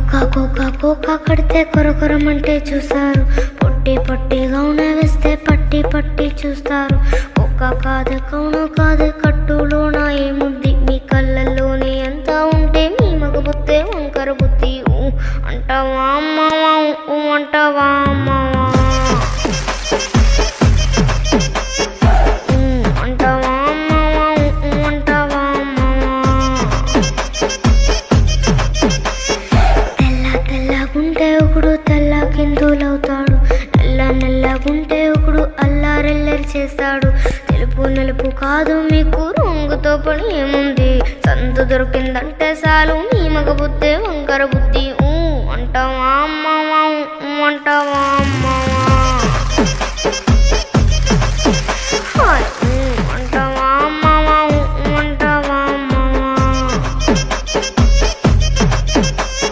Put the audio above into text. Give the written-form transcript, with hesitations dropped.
Cocoa కడితే కొరకొరమంటే చూస్తారు. పొట్టి పొట్టిగా వేస్తే పట్టి పట్టి చూస్తారు. కోకా కాదు కౌను కాదు కట్టులోన ఏముంది మీ కళ్ళల్లోనే ఎంత ఉంటే మీ మగ బుద్ధే వంకర బుద్ధి. అంటావా అమ్మవా అంటావా అమ్మవా అంటావా అమ్మవా అంటావా అమ్మవా. తెల్లగుంటే ఒకడు తెల్ల కిందులవుతాడు. నల్లగుంటే ఒకడు అల్లారెల్లరి చేస్తాడు. తెలుపు నలుపు కాదు మీకు రంగుతో పని ఏముంది. సందు దొరికిందంటే చాలు మీ మగ బుద్ధే వంకర బుద్ధి.